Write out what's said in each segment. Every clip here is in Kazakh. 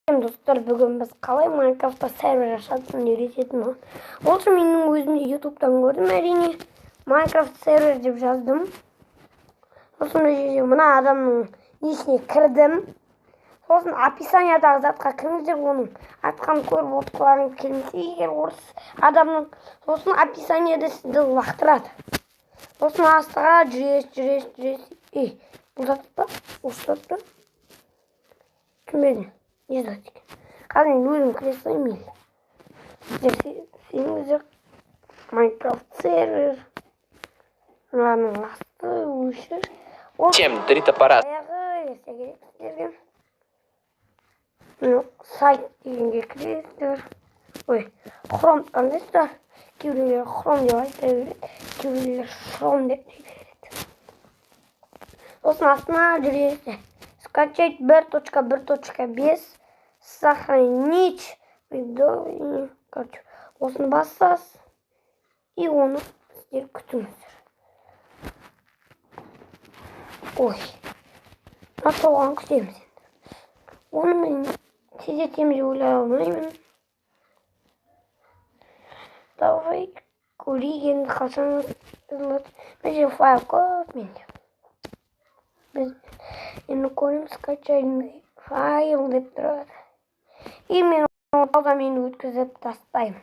Достар, бүгін біз қалай Майнкрафтта сервер ашатынын үйрететін ол. Ол үшін менің өзім де ютубтан көрдім, әрине. Майнкрафт сервер деп жаздым. Сосын мына адамның несіне кірдім. Сосын описаниядағы затқа кіріңіздер, оның атқан көріп отырғыларыңыз келмесе, егер орыс адамның, сосын описанияда сізді лақтырады. Сосын астыға жүресіз. Бұл зат па? Осы зат па? Кім беді? Не зат екен? Қазір мен өзім кіре салайын. Сіздер Майнкрафт сервер. Мынаның асты өшір. Чем? Три топора. Аяғы есе керек сіздерге. Сайт дегенге кіресіздер. Ой, хром қандайсыздар? Кейбіреулер хром деп айта береді, кейбіреулер шром деп береді. Сосын астына жүресіздер. Скачать 1.1.5, сохранить видео. Осыны басасыз, и оны сіздер күтіңіздер. Ой, соған күтеміз енді. Оны мен тездетемін деп ойлай алмаймын. Давай көрейік енді қашан жазылады. Мен файл көп менде. Біз енді көрем, скачайный файл деп тұрады. И мен оны өткізіп тастаймын.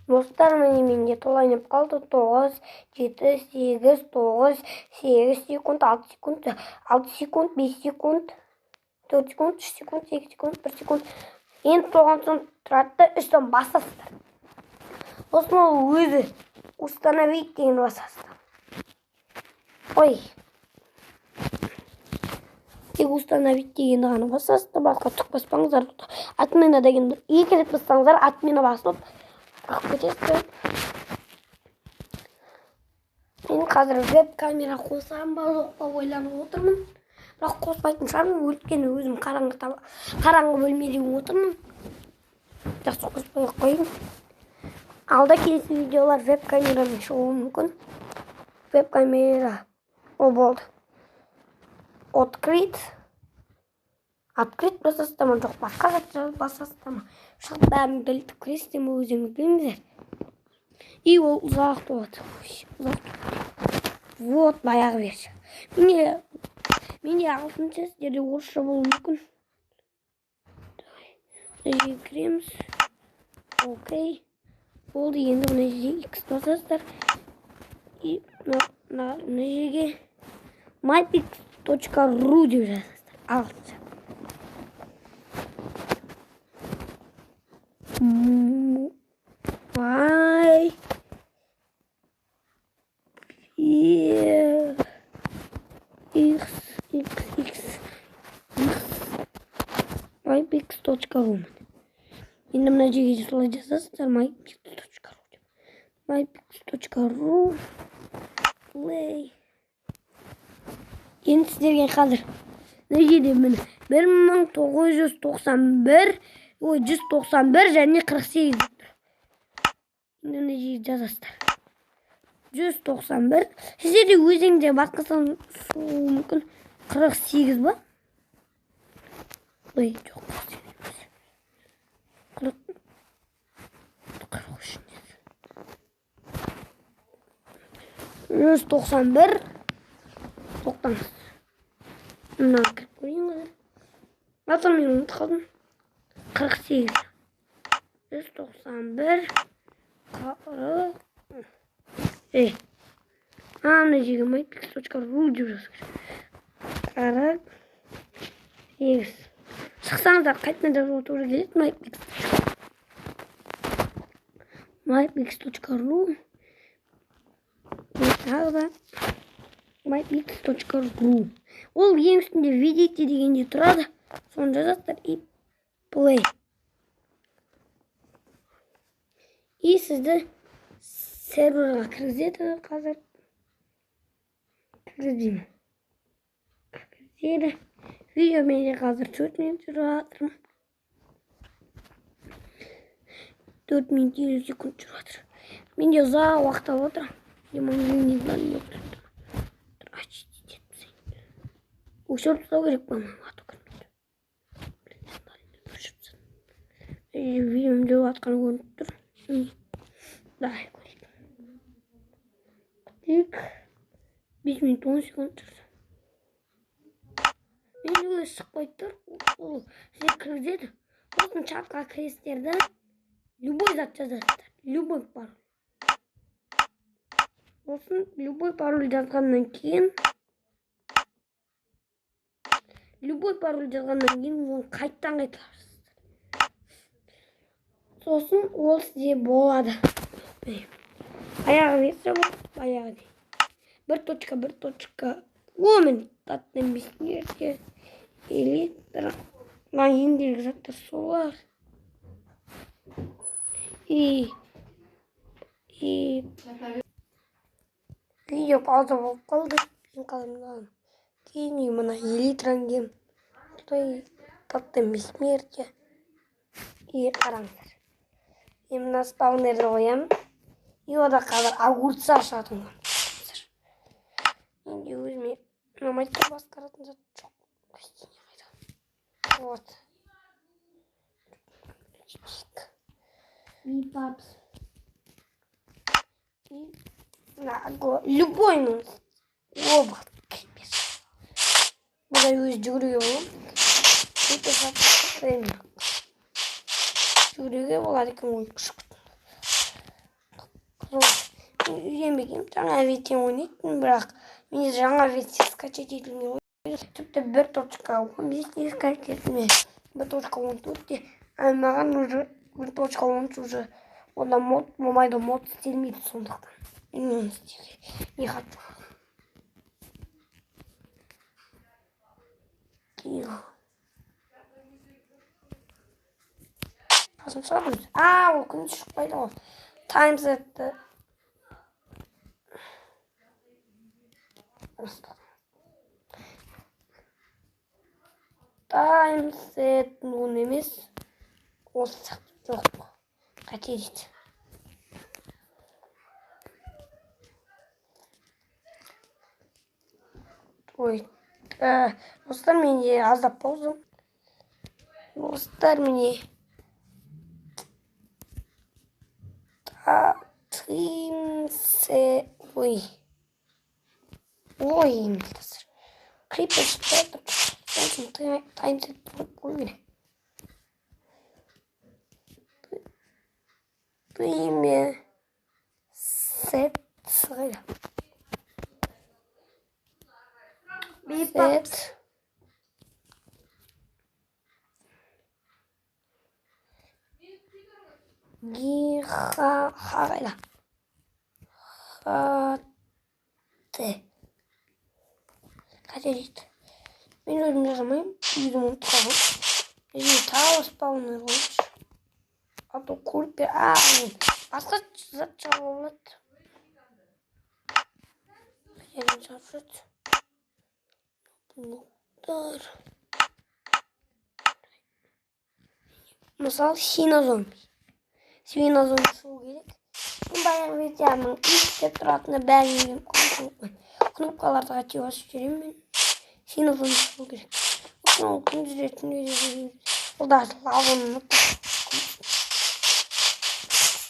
Достар, менде толайнып қалды. 9, 7, 8, 9, 8 секунд, 6 секунд, 6 секунд, 5 секунд, 4 секунд, 3 секунд, 2 секунд, 1 секунд. Енді тоған соң тұрады, үстін басасыздар. Сосын ол өзі установить деген басасыздар. Ой. Тек установить дегенді ғана басасыздар, басқа түк баспаңыздар. Атмена дегенді 2 рет бассаңыздар, атмена басылып қақып кетесіздер. Мен қазір веб-камера қосам ба жоқ па ойланып отырмын. Бірақ қоспайтын шығармын, өйткені өзім қараңғы бөлмеде отырмын. Жақсы қоспай қойын. Алда келесі видеолар веб-камерамен шығуы мүмкін. Веб-камера ол болды. Открыть басасыздар ма, жоқ басқа зат басасыздар ма. Шығып бәрін біліп кіресіздер ме, өзіңіз біліңіздер. И ол ұзақ болады. Вот баяғы версия. Менде ағылшынша, сіздерде орысша болуы мүмкін. Мына жерге кіреміз. Окей. Болды, енді мына жерге X басасыздар. И мына жерге mypix.ru деп жазасыздар. Ағылшынша. mypix.ru. Енді мына жерге солай жазасыздар, mypix.ru деп. mypix.ru play. Енді сіздерге қазір мына жерде 191 және 48 деп тұр. Енді мына жерге жазасыздар. 191. Сіздерде өзіңде басқасын сұлу мүмкін. 48 ба? Ой, жоқ. 43. 191. Тоқтаңыз. Мына кіріп көрейін. Атам мен ұмытып қалдым. 48. 191. 40. Мына жерге mypix.ru деп жазып. 48. Шықсаңыздар қайтадан жазуға тура келеді. mypix.ru mypix.ru. Ол ең үстінде видите дегенде тұрады. Соны жазасыздар и play. И сізді серверға кіргізеді қазір. Кіргізді. Видео менде қазір 4 минут жүріп жатырмын. 4 минут 50 секунд жүріп жатыр. Менде ұзақ уақыт алып отыр. Өшіріп тастау керек па? Видеом жүріп жатқаны көрініп тұр. Давай көрейік. Тек 5 минут 10 секунд тұрды. Мен өзі шықпайды тұр. Ол сіздер кіргізеді. Осының чатқа кіресіздерді любой зат жазасыздар. Любой пароль. Осын любой пароль жазғаннан кейін оны қайттан қайтарасыздар. Сосын ол сізде болады. Аяғы версия болды. Аяғы не. 1.1. Омен таттан бесінерде. Электр. Ендегі заттар солар. Видео пауза болып қалды. Мен қалымдағым. Кейін мына элитранген. Таттан бесінерде. Қараңыздар. Мына спаунерді қоямын. Ода қазір огурца ашатын. Енді өзіме намайтты басқаратын зат жоқ. Вот. Бипапс. Любой обод. Бұда өзі жүгіруге болады. Жүгіруге болады екен ой күшік. Үйренбегенмін. Жаңа ветен ойнайтын, бірақ мен жаңа ветен скачать етілген ой. Тіпті 1.15 скачать етілме. 1.14-те маған уже 1.13 уже онда мод болмайды, мод істелмейді сондықтан. Мен оны істеуге не хочу. Қасымша біз. Ол күн шықпайды ғой. Таймсетті. Таймсет оны емес. Осы сақты жоқ. Қате дейді. Осылар менде аздап болдым. Осылар менде еместір. Крипер шықпайды. Таймсет қой керек. Түйме сет сығайды. Сет қағайда. Қате дейді. Мен өзім жазамайым. Үйдің ұмыт қалым. Мен тағы спаунер қойшы. Ато көрпер. Басқа зат жауы болады. Қайын жауып блоктар. Мысалы синозом. Свинозом шығу керек. Баяғы ветяның істеп тұратыны бәрін кнопкаларды қате басып жүремін мен. Синозом шығу керек. Ол күн жүретін өйдегі. Ол да лавын ұмытты.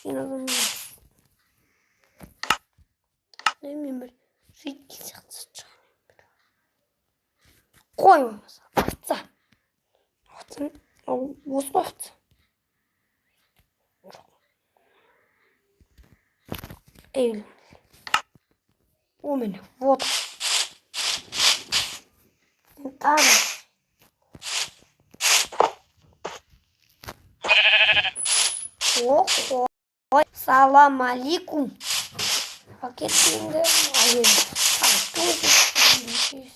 Синозом емес. Мен бір жүйітке сияқты шығамын. Қой болмаса. Артса. Осы қоқты. Эйль. У меня. Вот. Там. Ой. Салам алейкум. Пакетинде.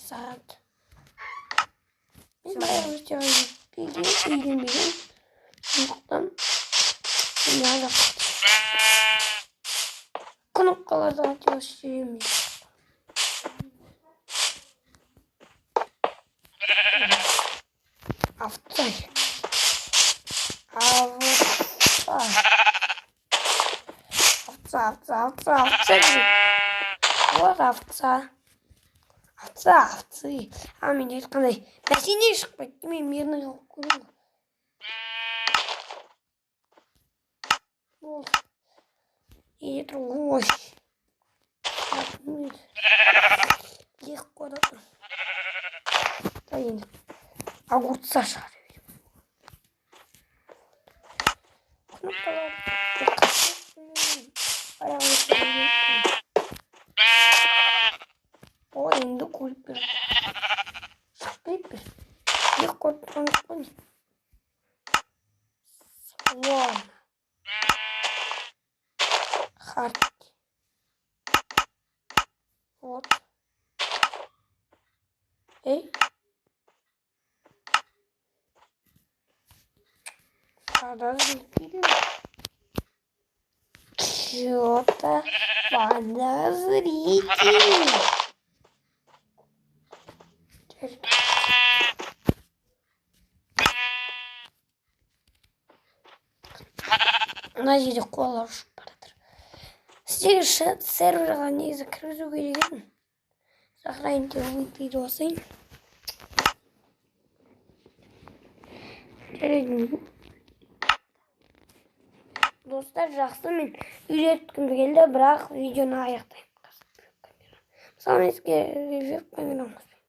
Сад. Кнопкаларды қате басып жүремін. Авцай. Вот овца. Овцы. Мен ешқандай бәсене шықпайды. Мен мирный қылып көрем. Болды. İyi dur. Ой. Екі қойда тұр. Енді огурца шығарып. Кнопкалар. О, енді көріп бер. Шықпайды бер. Екі қойда тұрмыз қой. Слон. Харт. Вот. Эй. Подозрительно. Чё-то подозрительно. Мына жерде қолар ұшып баратыр. Сіздегі серверға негізі кіргізу керек еді. Сохранить дейді басайын. Достар, жақсы, мен үйреткім келді, бірақ видеоны аяқтаймын. Мысалы, еске веб камерамыз.